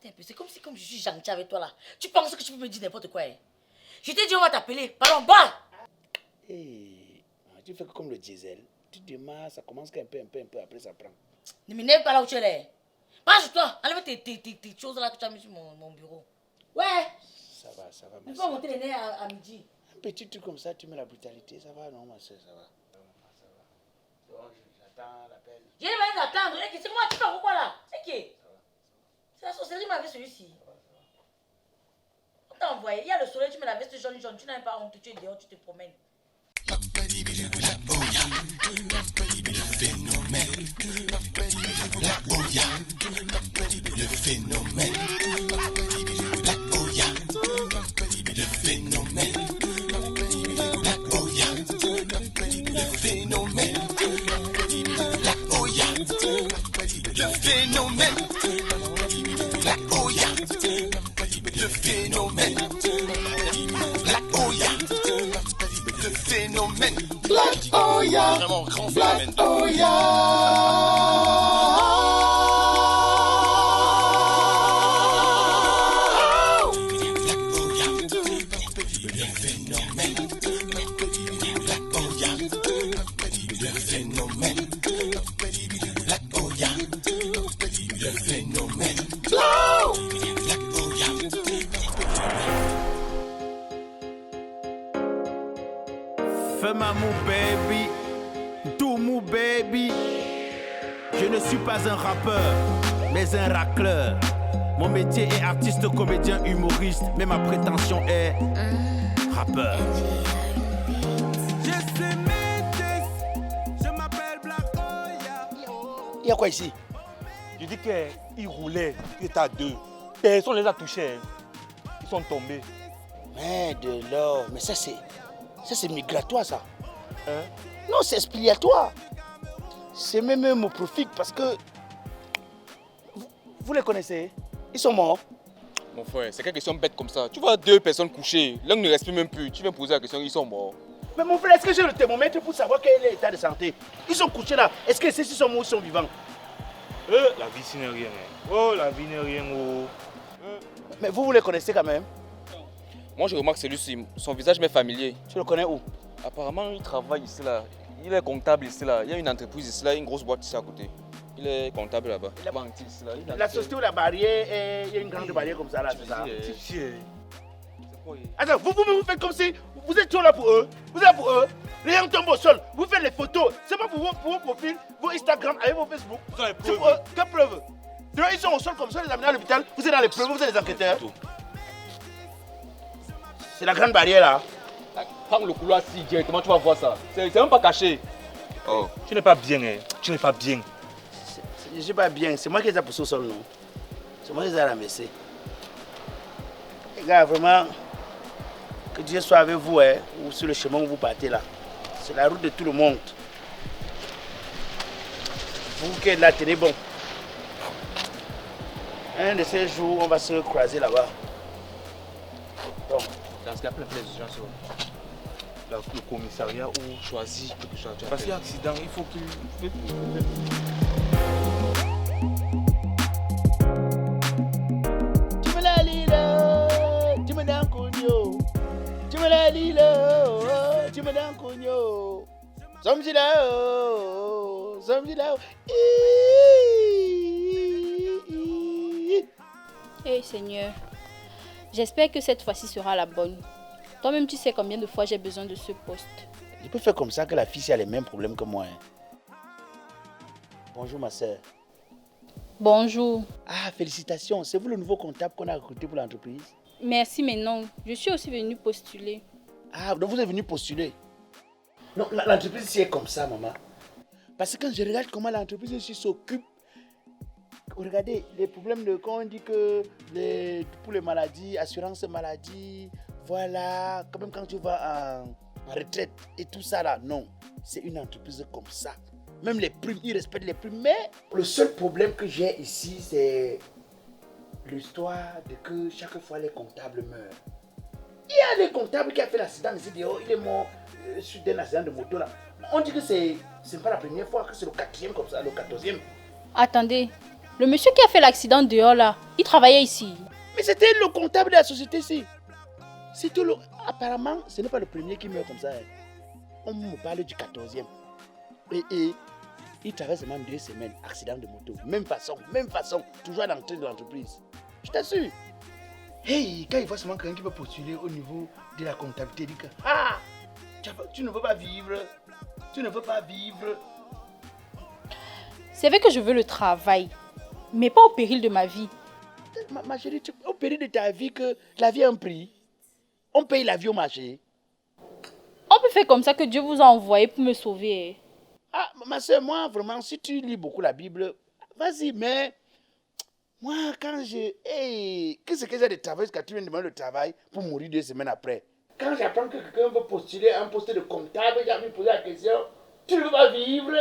un peu. C'est comme si, comme je suis gentille avec toi là, tu penses que tu peux me dire n'importe quoi. Hein? Je t'ai dit, on va t'appeler. Pardon, bas! Hey, tu fais comme le diesel. Tu démarres, ça commence qu'un peu, après ça prend. Ne m'énerve pas là où tu es là. Pas sur toi. Enlève tes choses là que tu as mis sur mon bureau. Ouais! Ça va, Tu peux monter les nerfs à midi. Un petit truc comme ça, tu mets la brutalité, ça va, non, ma soeur, ça va. Donc, j'attends l'appel. J'ai les moyens d'attendre. C'est moi qui fais quoi là? C'est qui? C'est la sorcellerie m'avait celui-ci. On t'a envoyé. Il y a le soleil, tu mets la veste jaune, tu n'as pas honte, tu es dehors, tu te promènes. Le phénomène. Le phénomène. Black Oya. Vraiment grand phénomène. Black Oya. Fais-moi mou baby, tout mou baby. Je ne suis pas un rappeur, mais un racleur. Mon métier est artiste, comédien, humoriste, mais ma prétention est rappeur. Je m'appelle Black Oya. Il y a quoi ici? Je dis qu'il roulait, il était à deux. Personne ne les a touchés. Ils sont tombés. Mais de l'or, mais ça c'est migratoire ça. Hein? Non, c'est expiatoire. C'est même homoprophique parce que vous les connaissez. Ils sont morts. Mon frère, c'est quelque question bête comme ça. Tu vois deux personnes couchées, l'un ne respire même plus. Tu viens poser la question, ils sont morts. Mais mon frère, est-ce que j'ai le thermomètre pour savoir quel est l'état de santé? Ils sont couchés là. Est-ce que ceux-ci sont morts ou sont vivants? La vie, ce n'est rien. Oh, la vie n'est rien. Oh. Mais vous les connaissez quand même? Moi, je remarque celui-ci, son visage m'est familier. Tu le connais où? Apparemment, il travaille ici là. Il est comptable ici là. Il y a une entreprise ici là, une grosse boîte ici à côté. Il est comptable là-bas. Il est banquier ici là. La société où la barrière, il y a une grande barrière comme ça là, c'est ça? Attends, vous faites comme si vous êtes toujours là pour eux. Vous êtes là pour eux. Les gens tombent au sol. Vous faites les photos. C'est pas pour vos profils, vos Instagram, avec vos Facebook. C'est pour eux. Quelle preuve? Donc, ils sont au sol comme ça, les amenés à l'hôpital. Vous êtes dans les preuves, vous êtes les enquêteurs. C'est la grande barrière là. Prends le couloir ici directement, tu vas voir ça. C'est même pas caché. Oh. Tu n'es pas bien, hein. Tu n'es pas bien. Je ne suis pas bien. C'est moi qui les ai poussés au sol, non? C'est moi qui les ai ramassés. Les gars, vraiment, que Dieu soit avec vous, hein, ou sur le chemin où vous partez là. C'est la route de tout le monde. Vous qui êtes là, tenez bon. Un de ces jours, on va se croiser là-bas. Bon. Dans ce cas, plein de gens sur Le commissariat ou choisi quelque chose. parce qu'il y a accident, il faut qu'il... Tu me la lila, tu me donnes cogno. Tu me la lila, tu me donnes cogno. Somjila. Hey Seigneur, j'espère que cette fois-ci sera la bonne. Toi-même, tu sais combien de fois j'ai besoin de ce poste. Je peux faire comme ça que la fille a les mêmes problèmes que moi. Hein. Bonjour ma soeur. Bonjour. Ah, félicitations. C'est vous le nouveau comptable qu'on a recruté pour l'entreprise? Merci, mais non. Je suis aussi venue postuler. Ah, donc vous êtes venu postuler? Non, l'entreprise ici est comme ça, maman. Parce que quand je regarde comment l'entreprise ici s'occupe, regardez, les problèmes de quand on dit que pour les maladies, assurance maladie, voilà, quand même quand tu vas en retraite et tout ça là, non. C'est une entreprise comme ça. Même les primes, ils respectent les primes. Mais le seul problème que j'ai ici, c'est l'histoire de que chaque fois les comptables meurent. Il y a des comptables qui a fait l'accident ici dehors, il est mort suite d'un accident de moto là. On dit que c'est pas la première fois, que c'est le 4e comme ça, le 14e. Attendez, Le monsieur qui a fait l'accident dehors là, il travaillait ici. Mais c'était le comptable de la société ici. C'est tout le... Apparemment, ce n'est pas le premier qui meurt comme ça. Hein. On me parle du 14e. Et il travaille seulement 2 semaines, accident de moto. Même façon, toujours à l'entrée de l'entreprise. Je t'assure. Hey, quand il voit seulement quelqu'un qui va postuler au niveau de la comptabilité, il dit que ah, tu ne veux pas vivre. Tu ne veux pas vivre. C'est vrai que je veux le travail, mais pas au péril de ma vie. Ma chérie, au péril de ta vie, que la vie a un prix. On paye la vie au marché. On peut faire comme ça que Dieu vous a envoyé pour me sauver. Ah, ma soeur, moi, vraiment, si tu lis beaucoup la Bible, vas-y, mais moi, quand je... Hey, qu'est-ce que j'ai de travail jusqu'à tu viens de demander le travail pour mourir 2 semaines après? Quand j'apprends que quelqu'un veut postuler à un poste de comptable, j'ai envie de poser la question, tu ne veux pas vivre,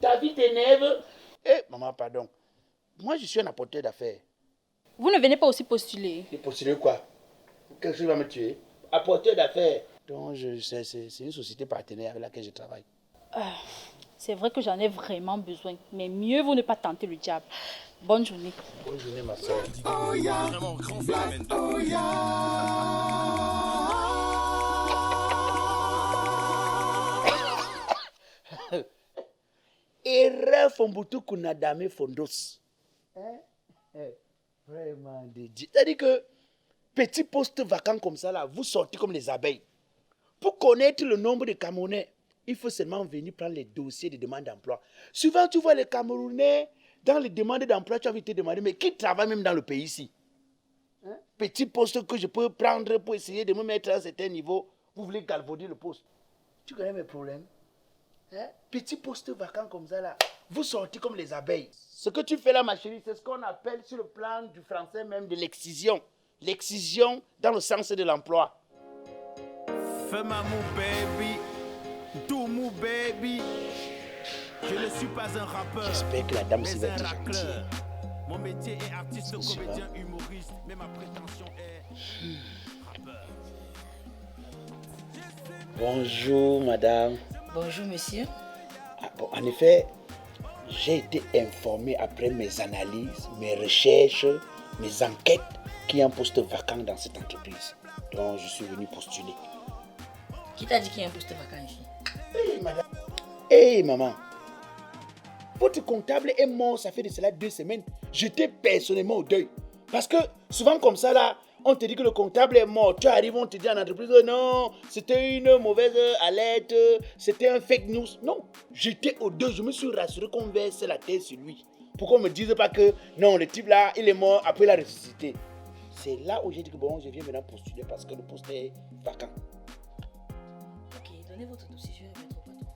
ta vie t'énerve. Eh, maman, pardon. Moi, je suis un apporteur d'affaires. Vous ne venez pas aussi postuler? Et postuler quoi? Quelque chose va me tuer? Apporteur d'affaires. Donc, c'est une société partenaire avec laquelle je travaille. C'est vrai que j'en ai vraiment besoin, mais mieux vaut ne pas tenter le diable. Bonne journée. Bonne journée, ma soeur. Vraiment grand phénomène. Erreur Fombutu Kunadame Fondos. Vraiment de Dieu. C'est-à-dire que petit poste vacant comme ça, là, vous sortez comme les abeilles. Pour connaître le nombre de Camerounais, il faut seulement venir prendre les dossiers de demande d'emploi. Souvent, tu vois les Camerounais, dans les demandes d'emploi, tu as envie de te demander, mais qui travaille même dans le pays ici? Petit poste que je peux prendre pour essayer de me mettre à un certain niveau, vous voulez galvauder le poste. Tu connais mes problèmes? Petit poste vacant comme ça, là, vous sortez comme les abeilles. Ce que tu fais là, ma chérie, c'est ce qu'on appelle sur le plan du français même de l'excision. L'excision dans le sens de l'emploi. Fais-moi mon baby, tout mon baby. Je ne suis pas un rappeur, J'espère que la dame s'y mais va un être gentille. racleur. Mon métier est artiste, Je sais comédien, humoriste, mais ma prétention est rappeur. Bonjour, madame. Bonjour, monsieur. Ah, bon, en effet, j'ai été informé après mes analyses, mes recherches, mes enquêtes qu'il y a un poste vacant dans cette entreprise. Donc, je suis venu postuler. Qui t'a dit qu'il y a un poste vacant ici? Hey, madame. Hey, maman. Votre comptable est mort, ça fait de cela 2 semaines. J'étais personnellement au deuil. Parce que souvent comme ça, là, on te dit que le comptable est mort. Tu arrives, on te dit en entreprise, non, c'était une mauvaise alerte, c'était un fake news. Non, j'étais au deuil. Je me suis rassuré qu'on verse la tête sur lui. Pour qu'on ne me dise pas que non, le type là, il est mort, après il a ressuscité. C'est là où j'ai dit que bon, je viens maintenant postuler parce que le poste est vacant. Ok, donnez votre dossier, je vais le mettre au patron.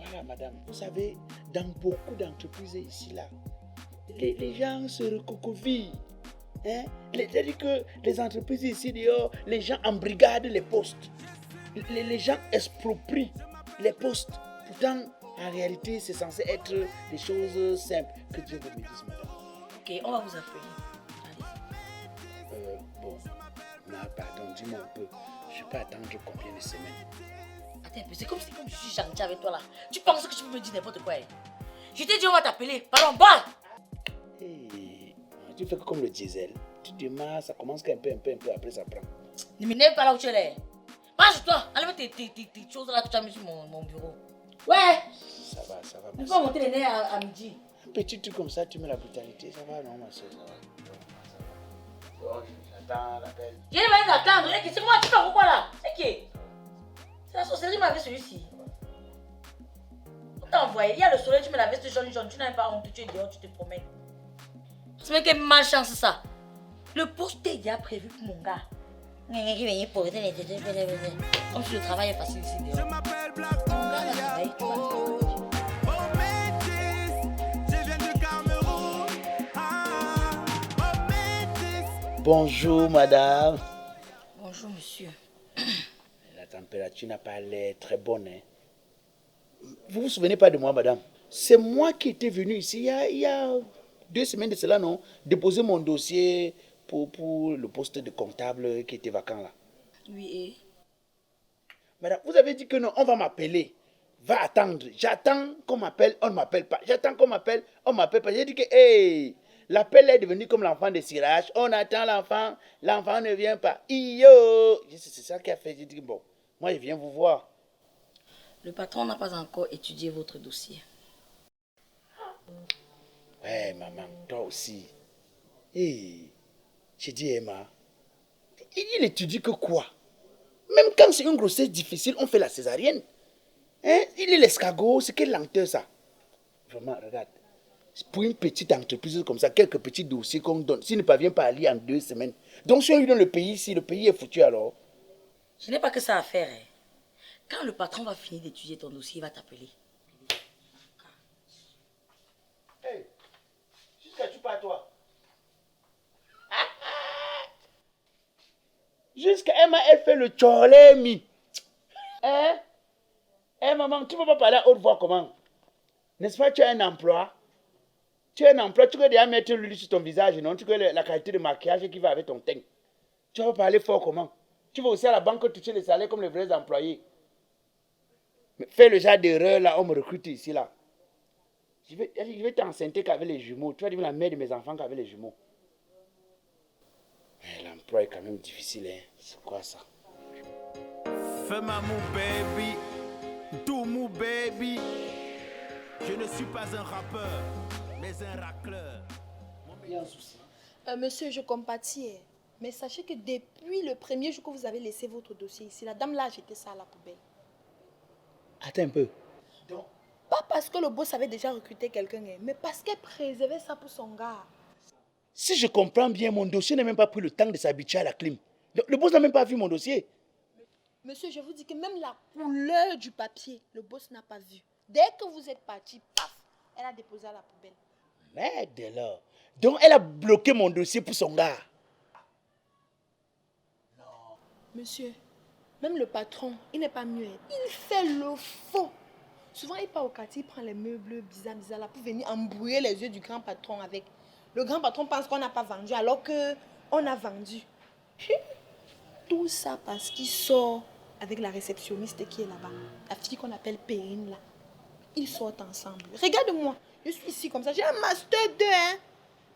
Voilà, madame. Vous savez, dans beaucoup d'entreprises ici, là, les gens se recouvrent. Hein? C'est-à-dire que les entreprises ici, dehors, les gens embrigadent les postes. Les gens exproprient les postes. Pourtant, en réalité, c'est censé être des choses simples. Que Dieu vous bénisse, madame. Ok, on va vous appeler. Allez. Bon, non, pardon, dis-moi un peu. Je peux attendre combien de semaines? Attends un peu, c'est comme si je suis gentil avec toi là. Tu penses que tu peux me dire n'importe quoi? Je t'ai dit on va t'appeler. Pardon, bah! Hey, tu fais comme le diesel. Tu démarres, ça commence un peu, après ça prend. Ne m'énerve pas là où tu es là. Passe-toi, enlève tes choses là que tu as mis sur mon bureau. Ouais! Ça va, On merci. va monter les nerfs à midi. Un petit truc comme ça, tu mets la brutalité, ça va, non, ma soeur, ça va. Bon, j'attends l'appel. Je n'ai pas d'attendre, c'est moi, tu fais pourquoi là? C'est qui? C'est la sorcellerie m'avait celui-ci. On t'a envoyé, il y a le soleil, tu mets la veste jaune, tu n'as pas honte, tu es dehors, tu te promènes. C'est même quelle malchance ça. Le poste est déjà prévu pour mon gars. Comme si le travail est facile ici Je dehors. m'appelle Black Mon gars va travailler, tu vas Oh métis, je viens du Cameroun. Oh métis. Bonjour, madame. Bonjour monsieur. La température n'a pas l'air très bonne, hein. Vous vous souvenez pas de moi, madame? C'est moi qui étais venu ici il y a 2 semaines de cela, non? Déposer mon dossier pour le poste de comptable qui était vacant là. Oui, et? Madame, vous avez dit que non, on va m'appeler. Va attendre. J'attends qu'on m'appelle, on ne m'appelle pas. J'attends qu'on m'appelle, on ne m'appelle pas. J'ai dit que, hey, L'appel est devenu comme l'enfant de Sirach. On attend l'enfant, l'enfant ne vient pas. Iyo! C'est ça qui a fait. J'ai dit, bon, moi je viens vous voir. Le patron n'a pas encore étudié votre dossier. Ouais, maman, toi aussi. Hé, j'ai dit, Emma, il étudie que quoi? Même quand c'est une grossesse difficile, on fait la césarienne. Hein? Il est l'escargot, c'est quelle lenteur ça? Vraiment, regarde. Pour une petite entreprise comme ça, quelques petits dossiers qu'on donne, s'il ne parvient pas à lire en 2 semaines. Donc si on lui donne le pays, si le pays est foutu alors. Je n'ai pas que ça à faire. Hein. Quand le patron va finir d'étudier ton dossier, il va t'appeler. Hey, jusqu'à tu pas toi. Jusqu'à Emma, elle fait le tcholemi. Hein? Eh maman, tu ne peux pas parler à haute voix comment? N'est-ce pas, tu as un emploi? Tu as un emploi, tu peux déjà mettre l'huile sur ton visage, non? Tu connais la qualité de maquillage qui va avec ton teint. Tu vas parler fort comment? Tu vas aussi à la banque toucher les salaires comme les vrais employés. Mais fais le genre d'erreur là, on me recrute ici là. Je vais t'enceinter qu'avec les jumeaux. Tu vas devenir la mère de mes enfants qu'avec les jumeaux. Mais l'emploi est quand même difficile, hein. C'est quoi ça? Fais-moi mon baby, do mon baby. Je ne suis pas un rappeur, mais un racleur. Il y a un souci. Monsieur, je compatis. Mais sachez que depuis le premier jour que vous avez laissé votre dossier ici, la dame là a jeté ça à la poubelle. Attends un peu. Donc, Pas parce que le boss avait déjà recruté quelqu'un, mais parce qu'elle préservait ça pour son gars. si je comprends bien, mon dossier n'a même pas pris le temps de s'habituer à la clim. Le boss n'a même pas vu mon dossier. Monsieur, je vous dis que même la couleur du papier, le boss n'a pas vu. Dès que vous êtes parti, paf, elle a déposé à la poubelle. Merde alors. Donc elle a bloqué mon dossier pour son gars. Monsieur, même le patron, il n'est pas mieux. Il fait le faux. Souvent, il part au quartier, il prend les meubles bizarres là pour venir embrouiller les yeux du grand patron avec. Le grand patron pense qu'on n'a pas vendu alors qu'on a vendu. Tout ça parce qu'il sort avec la réceptionniste qui est là-bas. La fille qu'on appelle Perrine là. Ils sortent ensemble. Regarde-moi, je suis ici comme ça. J'ai un master 2, hein.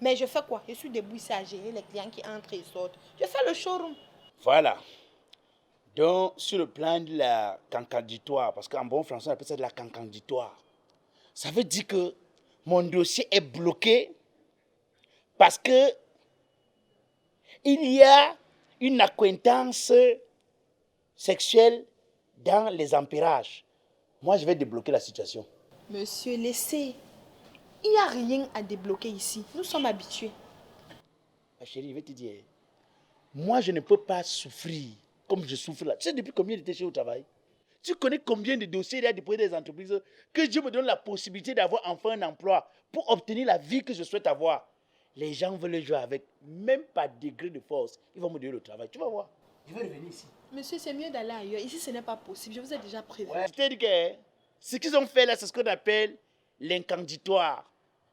Mais je fais quoi? Je suis debout ici à gérer les clients qui entrent et sortent. Je fais le showroom. Voilà. Donc, sur le plan de la cancanditoire, parce qu'en bon français, on appelle ça de la cancanditoire, ça veut dire que mon dossier est bloqué parce que il y a une acquaintance sexuelle dans les empirages. Moi, je vais débloquer la situation. Monsieur, laissez. Il n'y a rien à débloquer ici. Nous sommes habitués. Ma chérie, je vais te dire, moi, je ne peux pas souffrir comme je souffre là. Tu sais, depuis combien de temps je suis au travail? Tu connais combien de dossiers il y a déposé des entreprises que Dieu me donne la possibilité d'avoir enfin un emploi pour obtenir la vie que je souhaite avoir. Les gens veulent jouer avec, même par degré de force. Ils vont me donner le travail. Tu vas voir. Je vais revenir ici. Monsieur, c'est mieux d'aller ailleurs. Ici, ce n'est pas possible. Je vous ai déjà prévenu. Ouais. Je t'ai dit que ce qu'ils ont fait là, c'est ce qu'on appelle l'incanditoire.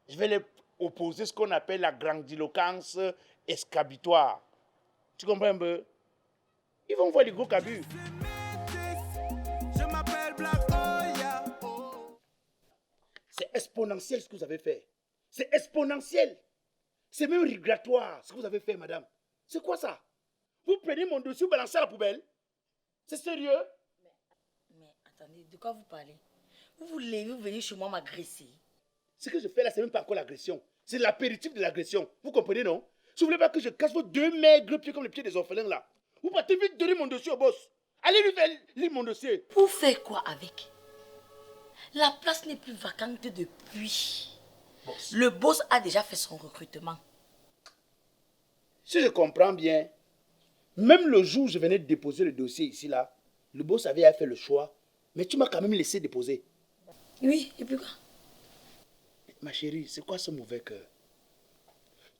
Je vais les opposer ce qu'on appelle la grandiloquence escabitoire. Tu comprends un peu? Ils vont voir les gros cabus. Je m'appelle Black Oya. C'est exponentiel ce que vous avez fait. C'est exponentiel. C'est même régressitoire ce que vous avez fait, madame. C'est quoi ça? Vous prenez mon dossier, vous balancez à la poubelle? C'est sérieux? Mais attendez, de quoi vous parlez? Vous voulez venir chez moi m'agresser? Ce que je fais là, c'est même pas encore l'agression. C'est l'apéritif de l'agression. Vous comprenez, non? Si vous voulez pas que je casse vos 2 maigres pieds comme les pieds des orphelins là, vous partez vite donner mon dossier au boss. Allez lui faire lire mon dossier. Pour faire quoi avec? La place n'est plus vacante depuis. Boss. Le boss a déjà fait son recrutement. Si je comprends bien, même le jour où je venais de déposer le dossier ici là, le boss avait fait le choix, mais tu m'as quand même laissé déposer. Oui, et puis quoi? Ma chérie, c'est quoi ce mauvais cœur?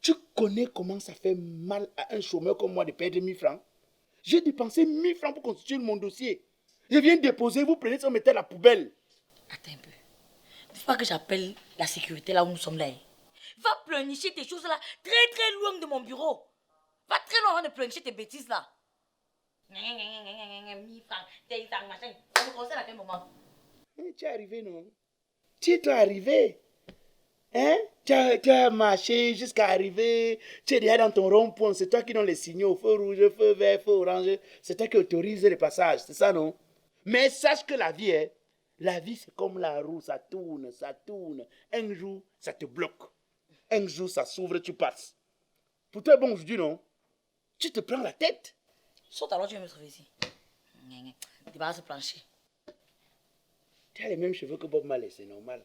Tu connais comment ça fait mal à un chômeur comme moi de perdre 1000 francs? J'ai dépensé 1000 francs pour constituer mon dossier. Je viens déposer, vous prenez ça, vous mettez à la poubelle. Attends un peu. Il faut pas que j'appelle la sécurité là où nous sommes là. Va pleurnicher tes choses là très très loin de mon bureau. Va très loin avant de pleurnicher tes bêtises là. 1000 francs, tes francs, machin. Ça me concerne à quel moment? Tu es arrivé, non? Tu es arrivé. Hein? Tu as marché jusqu'à arriver, tu es déjà dans ton rond-point, c'est toi qui donne les signaux, feu rouge, feu vert, feu orange, c'est toi qui autorise les passages, c'est ça non? Mais sache que la vie c'est comme la roue, ça tourne, un jour ça te bloque, un jour ça s'ouvre, tu passes. Pour toi bon aujourd'hui non? Tu te prends la tête. Saute alors, tu viens me trouver ici. Débarrasse ce plancher. Tu as les mêmes cheveux que Bob Marley, c'est normal.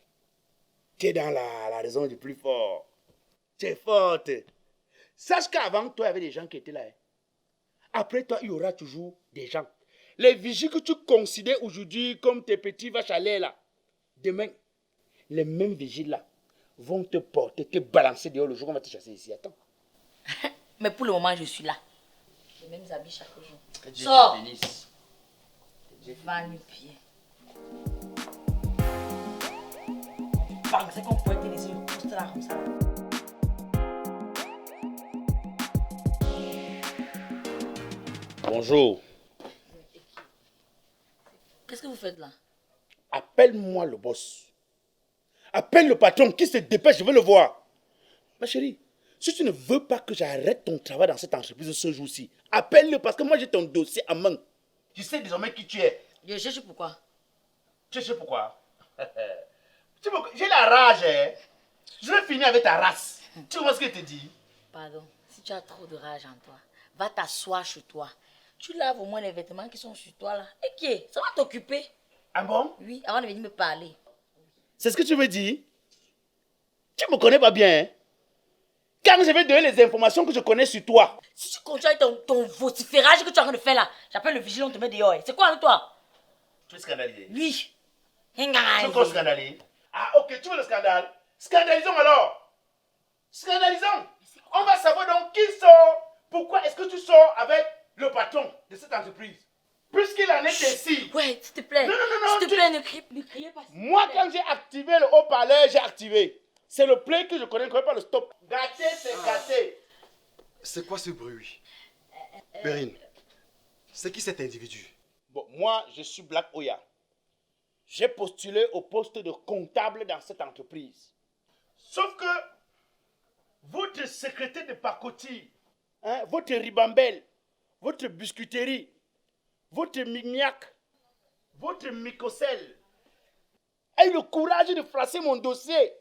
Tu es dans la raison du plus fort. Tu es forte. Sache qu'avant, toi, il y avait des gens qui étaient là. Hein. Après toi, il y aura toujours des gens. Les vigiles que tu considères aujourd'hui comme tes petits vaches à lait là, demain, les mêmes vigiles là vont te porter, te balancer dehors le jour où on va te chasser ici. Attends. Mais pour le moment, je suis là. Les mêmes habits chaque jour. Sors. Va nu pied. C'est qu'on pourrait te laisser le poste là comme ça. Bonjour. Qu'est-ce que vous faites là? Appelle-moi le boss. Appelle le patron qui se dépêche, je veux le voir. Ma chérie, si tu ne veux pas que j'arrête ton travail dans cette entreprise ce jour-ci, appelle-le parce que moi j'ai ton dossier à main. Tu sais désormais qui tu es. Je cherche pourquoi. Tu sais pourquoi? J'ai la rage. Hein? Je vais finir avec ta race. Tu vois ce que je te dis? Pardon, si tu as trop de rage en toi, va t'asseoir chez toi. Tu laves au moins les vêtements qui sont sur toi là. Et qui ça va t'occuper. Ah bon? Oui, avant de venir me parler. C'est ce que tu veux dire? Tu me connais pas bien. Hein? Quand je vais donner les informations que je connais sur toi. Si tu continues avec ton vociférage que tu es en train de faire là, j'appelle le vigilant, on te met dehors. C'est quoi avec toi? Tu es scandalisé? Oui. Tu es encore scandalisé? Ah ok, tu veux le scandale? Scandalisons alors. Scandalisons. On va savoir donc qui sort. Pourquoi est-ce que tu sors avec le patron de cette entreprise? Puisqu'il en est ainsi. Ouais, s'il te plaît. Non. S'il te plaît, ne criez pas. Moi, quand j'ai activé le haut-parleur, j'ai activé. C'est le play que je connais pas le stop. Gâté, c'est gâté. C'est quoi ce bruit? Perrine, c'est qui cet individu? Bon, moi, je suis Black Oya. J'ai postulé au poste de comptable dans cette entreprise. Sauf que votre secrétaire de pacotille, hein, votre ribambelle, votre biscuiterie, votre mignac, votre micocelle a eu le courage de flasher mon dossier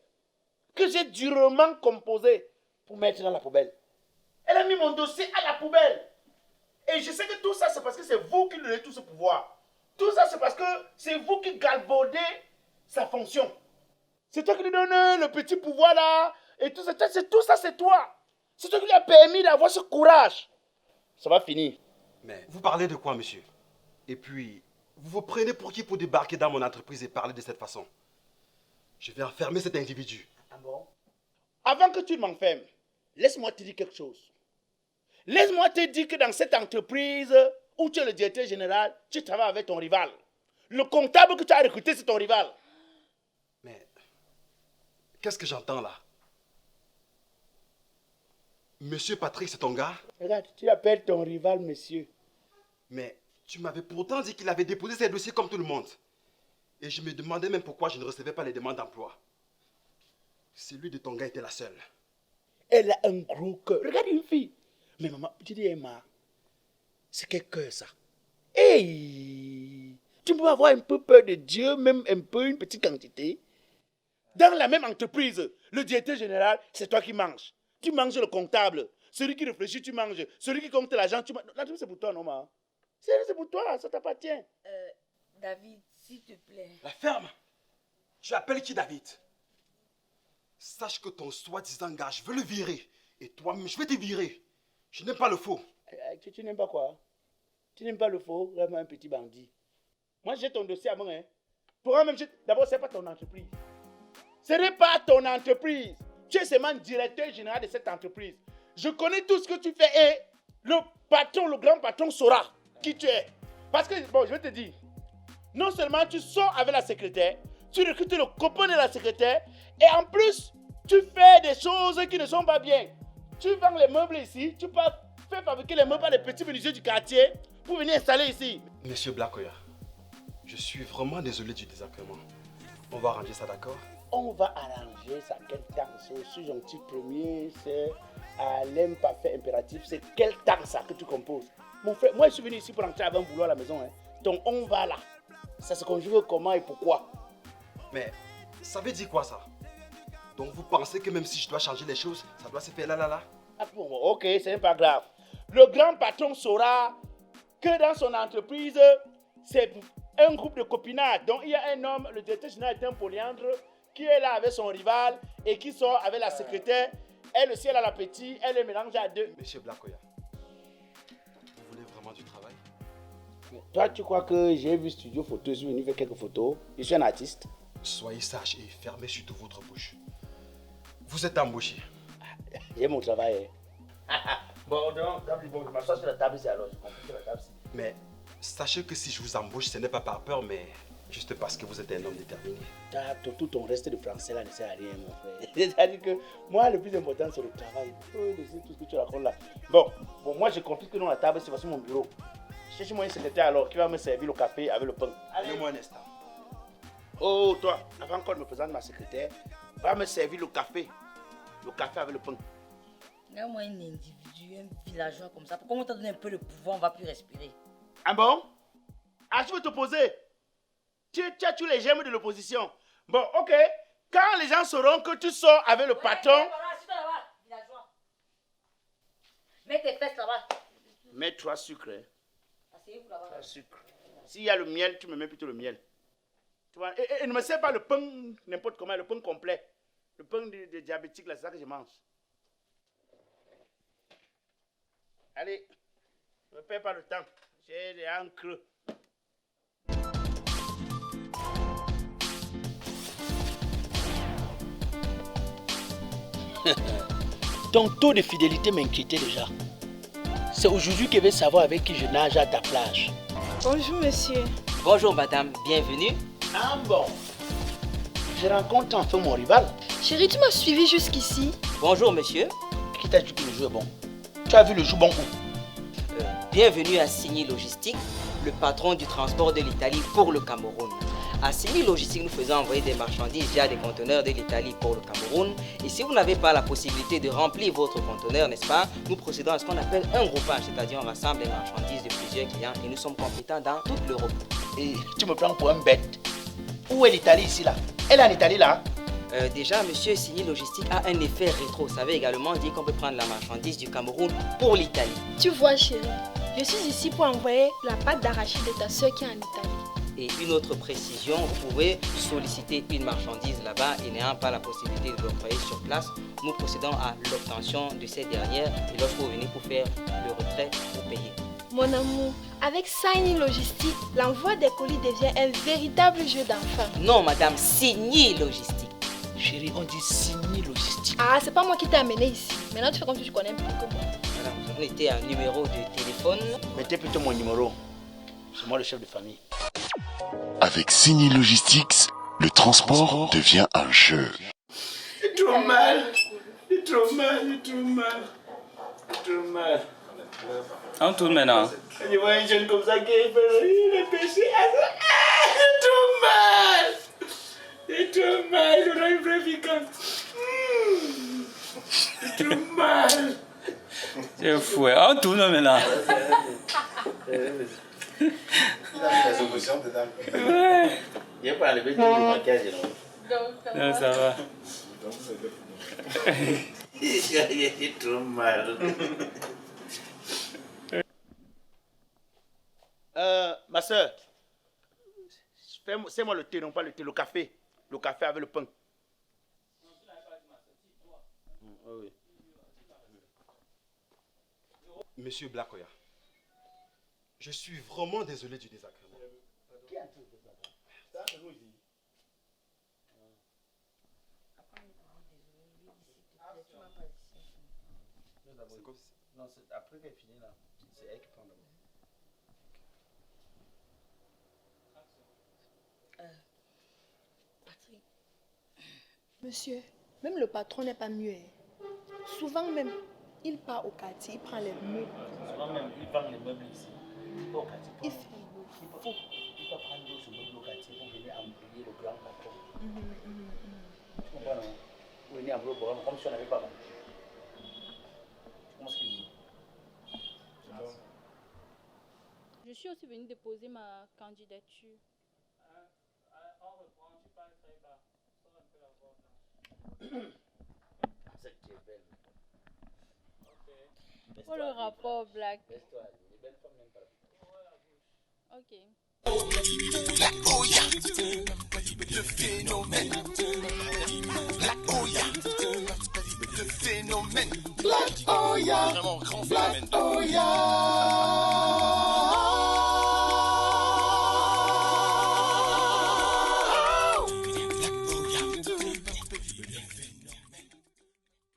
que j'ai durement composé pour mettre dans la poubelle. Elle a mis mon dossier à la poubelle. Et je sais que tout ça, c'est parce que c'est vous qui lui donnez tout ce pouvoir. Tout ça, c'est parce que c'est vous qui galvaudez sa fonction. C'est toi qui lui donne le petit pouvoir là. Et tout ça, c'est toi. C'est toi qui lui as permis d'avoir ce courage. Ça va finir. Mais vous parlez de quoi, monsieur? Et puis, vous vous prenez pour qui pour débarquer dans mon entreprise et parler de cette façon? Je vais enfermer cet individu. Ah bon? Avant que tu m'enfermes, laisse-moi te dire quelque chose. Laisse-moi te dire que dans cette entreprise où tu es le directeur général, tu travailles avec ton rival. Le comptable que tu as recruté, c'est ton rival. Mais, qu'est-ce que j'entends là? Monsieur Patrick, c'est ton gars? Regarde, tu appelles ton rival monsieur. Mais tu m'avais pourtant dit qu'il avait déposé ses dossiers comme tout le monde. Et je me demandais même pourquoi je ne recevais pas les demandes d'emploi. Celui de ton gars était la seule. Elle a un gros cœur. Regarde une fille. Mais maman, tu dis Emma, c'est quel cœur ça? Hey! Tu peux avoir un peu peur de Dieu, même un peu, une petite quantité. Dans la même entreprise, le directeur général, c'est toi qui manges. Tu manges le comptable. Celui qui réfléchit, tu manges. Celui qui compte l'argent, tu manges. L'entreprise, c'est pour toi, non, maman? C'est pour toi, ça t'appartient. David, s'il te plaît. La ferme! Tu appelles qui, David? Sache que ton soi-disant gars, je veux le virer. Et toi, je vais te virer. Je n'aime pas le faux. Tu n'aimes pas quoi? Tu n'aimes pas le faux? Vraiment un petit bandit. Moi, j'ai ton dossier à moi. Hein. Toi-même, d'abord, ce n'est pas ton entreprise. Ce n'est pas ton entreprise. Tu es seulement directeur général de cette entreprise. Je connais tout ce que tu fais et le patron, le grand patron saura qui tu es. Parce que, bon, je vais te dire, non seulement tu sors avec la secrétaire, tu recrutes le copain de la secrétaire et en plus, tu fais des choses qui ne sont pas bien. Tu vends les meubles ici, tu peux faire fabriquer les meubles par les petits menuisiers du quartier pour venir installer ici. Monsieur Black Oya, je suis vraiment désolé du désagrément. On va arranger ça, d'accord? On va arranger ça. Quel temps? C'est aussi gentil premier, c'est à l'imparfait impératif. C'est quel temps ça que tu composes? Mon frère, moi je suis venu ici pour entrer avant boulot à la maison. Hein. Donc on va là. Ça se conjugue comment et pourquoi? Mais ça veut dire quoi ça? Donc vous pensez que même si je dois changer les choses, ça doit se faire là? Ah, bon, ok, c'est pas grave. Le grand patron saura que dans son entreprise, c'est un groupe de copinage. Donc il y a un homme, le directeur général est un polyandre, qui est là avec son rival et qui sort avec la secrétaire. Elle aussi, elle a l'appétit, elle le mélange à deux. Monsieur Blakoya, vous voulez vraiment du travail? Toi, tu crois que j'ai vu studio photo, je suis venu faire quelques photos. Je suis un artiste. Soyez sage et fermez surtout votre bouche. Vous êtes embauché. J'ai mon travail. Bon, donc, je m'assois sur la table ici alors. Je comprends sur la table ici. Mais sachez que si je vous embauche, ce n'est pas par peur, mais juste parce que vous êtes un homme déterminé. Tout ton reste de français là ne sert à rien, mon frère. C'est-à-dire que moi, le plus important, c'est le travail. Il faut laisser tout ce que tu racontes là. Bon, moi, j'ai compris que dans la table, c'est voici mon bureau. Cherche-moi un secrétaire alors qui va me servir le café avec le pain. Donnez-moi un instant. Oh, toi, avant qu'on me présente ma secrétaire, va me servir le café. Le café avec le pain. Moi, un individu, un villageois comme ça, comment t'as donné un peu de pouvoir, on va plus respirer. Ah bon? Ah, tu veux t'opposer? Tu as tous les gemmes de l'opposition. Bon, ok. Quand les gens sauront que tu sors avec le patron... Assieds-toi là-bas, villageois. Mets tes fesses là-bas. Mets 3 sucres. Hein. Asseyez-vous là-bas. 3 sucres. S'il y a le miel, tu me mets plutôt le miel. Tu vois? Et ne me sers pas le pain n'importe comment, le pain complet. Le pain de diabétique, là, c'est ça que je mange. Allez, ne me perds pas le temps. J'ai des encres. Ton taux de fidélité m'inquiétait déjà. C'est aujourd'hui qu'elle veut savoir avec qui je nage à ta plage. Bonjour, monsieur. Bonjour, madame. Bienvenue. Ah bon? Je rencontre enfin mon rival. Chérie, tu m'as suivi jusqu'ici. Bonjour, monsieur. Qui t'a dit que le jeu est bon? Tu as vu le jeu bon où? Bienvenue à Signy Logistique, le patron du transport de l'Italie pour le Cameroun. À Signy Logistique, nous faisons envoyer des marchandises via des conteneurs de l'Italie pour le Cameroun. Et si vous n'avez pas la possibilité de remplir votre conteneur, n'est-ce pas, nous procédons à ce qu'on appelle un groupage, c'est-à-dire on rassemble les marchandises de plusieurs clients et nous sommes compétents dans toute l'Europe. Et tu me prends pour un bête. Où est l'Italie ici là? Elle est en Italie là? Déjà, monsieur, Signy Logistique a un effet rétro. Ça veut également dire qu'on peut prendre la marchandise du Cameroun pour l'Italie. Tu vois, chérie, je suis ici pour envoyer la pâte d'arachide de ta soeur qui est en Italie. Et une autre précision, vous pouvez solliciter une marchandise là-bas et n'ayant pas la possibilité de l'envoyer sur place, nous procédons à l'obtention de ces dernières et lorsque vous venez pour faire le retrait, vous payez. Mon amour, avec Signy Logistique, l'envoi des colis devient un véritable jeu d'enfant. Non, madame, Signy Logistique. Chérie, on dit Signy Logistique. Ah, c'est pas moi qui t'ai amené ici. Maintenant, tu fais comme si tu connais plus que moi. Madame, vous avez été un numéro de téléphone. Mettez plutôt mon numéro. C'est moi le chef de famille. Avec Signy Logistics, le transport devient un jeu. C'est trop mal. C'est trop mal, c'est trop mal. C'est trop mal. On tourne maintenant. Je vois un jeune comme ça qui est péché. C'est trop mal. C'est trop mal. J'aurai une vraie fréquence. C'est trop mal. C'est fou. On tourne maintenant. Il a la solution dedans. Ouais. Il n'a pas enlevé tout le maquillage, non? Non, ça va. C'est trop mal. Ma soeur, c'est moi le thé, non pas le thé, le café. Le café avec le pain. Oui. Monsieur Blakoya, je suis vraiment désolé du désagrément. Qui a tout fait ça? C'est nous ici. Non, c'est après qu'elle finit là. C'est elle qui prend d'abord. Patrick. Monsieur, même le patron n'est pas mieux. Souvent même, il part au quartier, il prend les meubles. Souvent même, il vend les meubles ici. Il va au quartier. Il fait le fou. Il va prendre ce meuble au quartier pour venir embrouiller le grand patron. Tu comprends, non? Ou il est en boulot comme si on n'avait pas vendu. Tu comprends ce qu'il dit? Je suis aussi venue déposer ma candidature. On reprend, tu parles très bas. Sors un peu la voix là. C'est que tu es belle. Ok. Oh, le rapport, Black. Laisse-toi aller. Les belles femmes n'aiment pas la Ok.